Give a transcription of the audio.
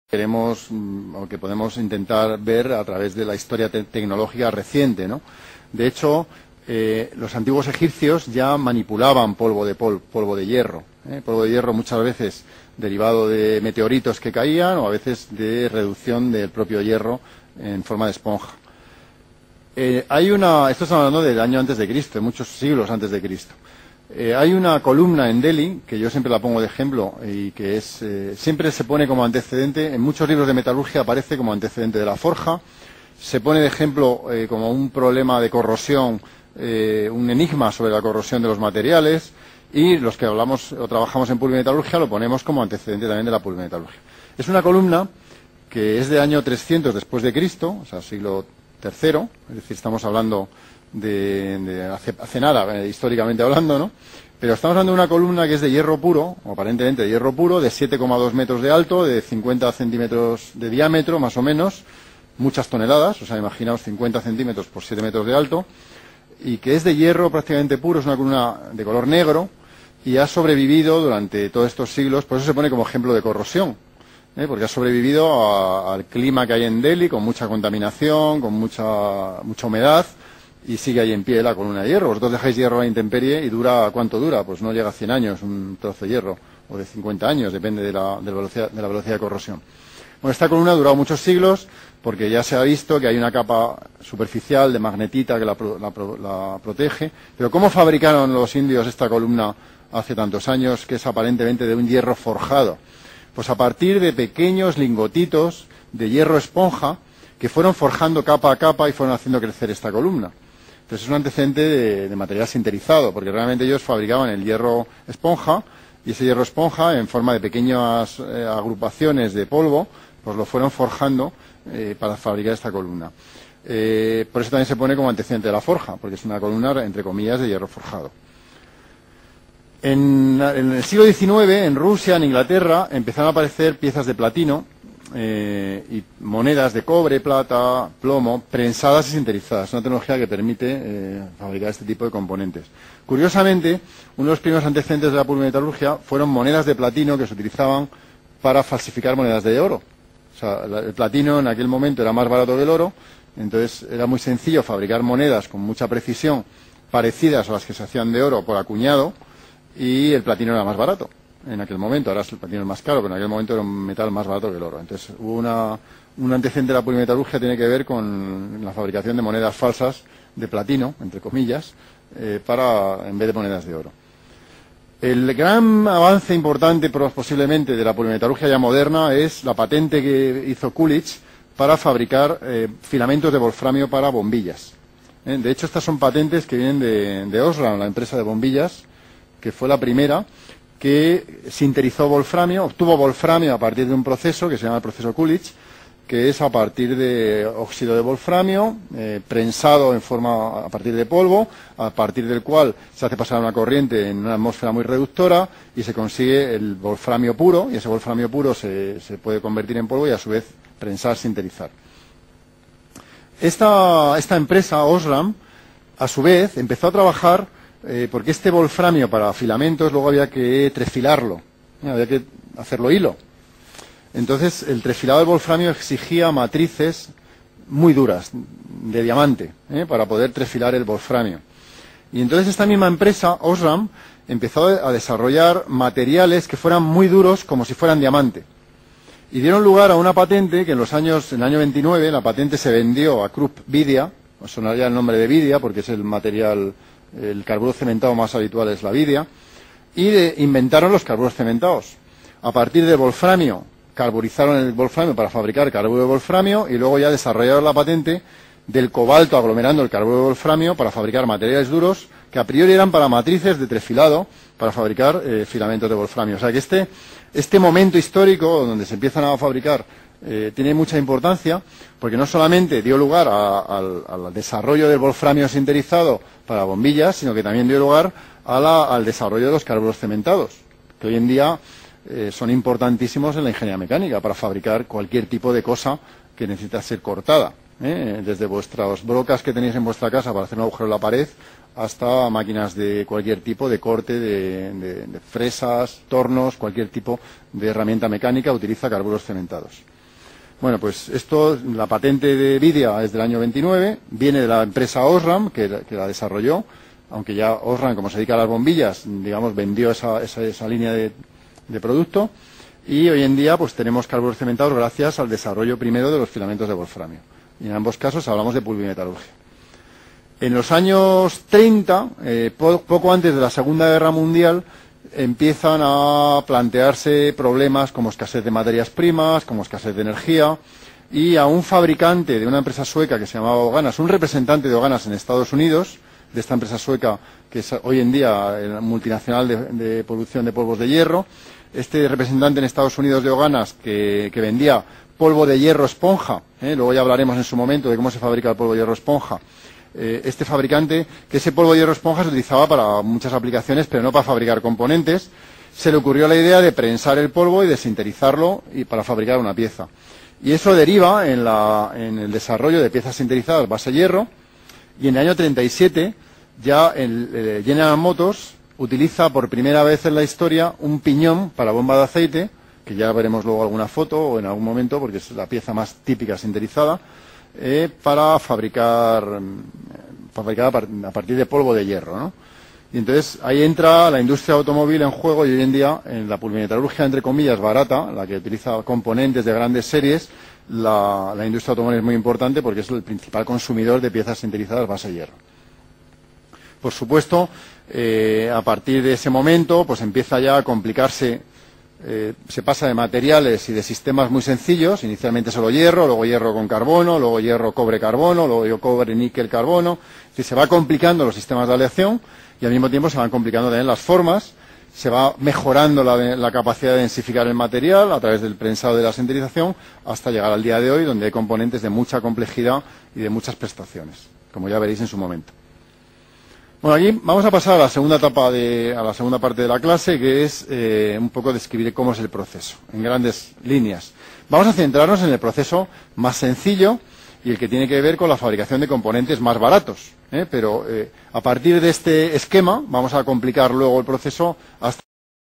queremos o que podemos intentar ver a través de la historia tecnológica reciente, ¿no? De hecho, los antiguos egipcios ya manipulaban polvo de hierro. Polvo de hierro muchas veces derivado de meteoritos que caían o a veces de reducción del propio hierro en forma de esponja. Esto estamos hablando del año antes de Cristo, de muchos siglos antes de Cristo. Hay una columna en Delhi, que yo siempre la pongo de ejemplo y que es siempre se pone como antecedente, en muchos libros de metalurgia aparece como antecedente de la forja, se pone de ejemplo como un problema de corrosión, un enigma sobre la corrosión de los materiales, y los que hablamos o trabajamos en pulvimetalurgia lo ponemos como antecedente también de la pulvimetalurgia. Es una columna que es de año 300 después de Cristo, o sea, siglo III, es decir, estamos hablando de hace nada, históricamente hablando, ¿no? Pero estamos hablando de una columna que es de hierro puro, o aparentemente de hierro puro, de 7,2 metros de alto, de 50 centímetros de diámetro, más o menos, muchas toneladas, o sea, imaginaos 50 centímetros por 7 metros de alto, y que es de hierro prácticamente puro, es una columna de color negro, y ha sobrevivido durante todos estos siglos, por eso se pone como ejemplo de corrosión, porque ha sobrevivido al clima que hay en Delhi, con mucha contaminación, con mucha humedad, y sigue ahí en pie la columna de hierro. Vosotros dejáis hierro a la intemperie y dura, ¿cuánto dura? Pues no llega a 100 años un trozo de hierro, o de 50 años, depende de la velocidad de corrosión. Bueno, esta columna ha durado muchos siglos porque ya se ha visto que hay una capa superficial de magnetita que la protege. Pero ¿cómo fabricaron los indios esta columna hace tantos años, que es aparentemente de un hierro forjado? Pues a partir de pequeños lingotitos de hierro esponja que fueron forjando capa a capa y fueron haciendo crecer esta columna. Entonces es un antecedente de material sinterizado, porque realmente ellos fabricaban el hierro esponja, y ese hierro esponja, en forma de pequeñas agrupaciones de polvo, pues lo fueron forjando para fabricar esta columna. Por eso también se pone como antecedente de la forja, porque es una columna, entre comillas, de hierro forjado. En el siglo XIX, en Rusia, en Inglaterra, empezaron a aparecer piezas de platino y monedas de cobre, plata, plomo, prensadas y sinterizadas. Una tecnología que permite fabricar este tipo de componentes. Curiosamente, uno de los primeros antecedentes de la pulvimetalurgia fueron monedas de platino que se utilizaban para falsificar monedas de oro. O sea, el platino en aquel momento era más barato que el oro, entonces era muy sencillo fabricar monedas con mucha precisión parecidas a las que se hacían de oro por acuñado, y el platino era más barato en aquel momento. Ahora el platino es más caro, pero en aquel momento era un metal más barato que el oro. Entonces hubo un antecedente de la pulvimetalurgia que tiene que ver con la fabricación de monedas falsas de platino, entre comillas, en vez de monedas de oro. El gran avance importante posiblemente de la pulvimetalurgia ya moderna es la patente que hizo Coolidge para fabricar filamentos de wolframio para bombillas. De hecho, estas son patentes que vienen de Osram, la empresa de bombillas, que fue la primera que sinterizó wolframio, obtuvo wolframio a partir de un proceso que se llama el proceso Coolidge, que es a partir de óxido de wolframio, prensado a partir de polvo, a partir del cual se hace pasar una corriente en una atmósfera muy reductora y se consigue el wolframio puro, y ese wolframio puro se puede convertir en polvo y a su vez prensar, sinterizar. Esta empresa, Osram, a su vez empezó a trabajar porque este wolframio para filamentos luego había que trefilarlo, había que hacerlo hilo. Entonces el trefilado del wolframio exigía matrices muy duras, de diamante, para poder trefilar el wolframio. Y entonces esta misma empresa, Osram, empezó a desarrollar materiales que fueran muy duros como si fueran diamante. Y dieron lugar a una patente que en el año 29, la patente se vendió a Krupp Vidia, os sonaría el nombre de Vidia porque es el material, el carburo cementado más habitual es la vidia, y inventaron los carburos cementados. A partir de wolframio, carburizaron el wolframio para fabricar carburo de wolframio, y luego ya desarrollaron la patente del cobalto aglomerando el carburo de wolframio para fabricar materiales duros que a priori eran para matrices de trefilado para fabricar filamentos de wolframio. O sea que este momento histórico donde se empiezan a fabricar tiene mucha importancia, porque no solamente dio lugar al desarrollo del wolframio sinterizado para bombillas, sino que también dio lugar al desarrollo de los carburos cementados, que hoy en día son importantísimos en la ingeniería mecánica para fabricar cualquier tipo de cosa que necesita ser cortada, desde vuestras brocas que tenéis en vuestra casa para hacer un agujero en la pared hasta máquinas de cualquier tipo de corte, de fresas, tornos, cualquier tipo de herramienta mecánica utiliza carburos cementados. Bueno, pues esto, la patente de Vidia es del año 29, viene de la empresa Osram, que la desarrolló, aunque ya Osram, como se dedica a las bombillas, digamos, vendió esa línea de producto, y hoy en día pues tenemos carburos cementados gracias al desarrollo primero de los filamentos de wolframio. Y en ambos casos hablamos de pulvimetalurgia. En los años 30, poco antes de la Segunda Guerra Mundial, empiezan a plantearse problemas como escasez de materias primas, como escasez de energía, y a un fabricante de una empresa sueca que se llamaba Höganäs, un representante de Höganäs en Estados Unidos, de esta empresa sueca que es hoy en día multinacional de producción de polvos de hierro, este representante en Estados Unidos de Höganäs que vendía polvo de hierro esponja, luego ya hablaremos en su momento de cómo se fabrica el polvo de hierro esponja, este fabricante, que ese polvo de hierro esponja se utilizaba para muchas aplicaciones, pero no para fabricar componentes, se le ocurrió la idea de prensar el polvo y de sinterizarlo y para fabricar una pieza. Y eso deriva en el desarrollo de piezas sintetizadas base hierro, y en el año 37 ya General Motors utiliza por primera vez en la historia un piñón para bomba de aceite, que ya veremos luego alguna foto o en algún momento, porque es la pieza más típica sintetizada, para fabricar a partir de polvo de hierro, ¿no? Y entonces ahí entra la industria automóvil en juego, y hoy en día en la pulvimetalurgia, entre comillas, barata, la que utiliza componentes de grandes series, la industria automóvil es muy importante porque es el principal consumidor de piezas sintetizadas base hierro. Por supuesto, a partir de ese momento pues empieza ya a complicarse. Se pasa de materiales y de sistemas muy sencillos, inicialmente solo hierro, luego hierro con carbono, luego hierro cobre-carbono, luego cobre níquel-carbono. Se va complicando los sistemas de aleación y al mismo tiempo se van complicando también las formas, se va mejorando la capacidad de densificar el material a través del prensado y de la sintetización hasta llegar al día de hoy, donde hay componentes de mucha complejidad y de muchas prestaciones, como ya veréis en su momento. Bueno, aquí vamos a pasar a la segunda etapa, a la segunda parte de la clase, que es un poco describir cómo es el proceso, en grandes líneas. Vamos a centrarnos en el proceso más sencillo y el que tiene que ver con la fabricación de componentes más baratos, pero a partir de este esquema vamos a complicar luego el proceso hasta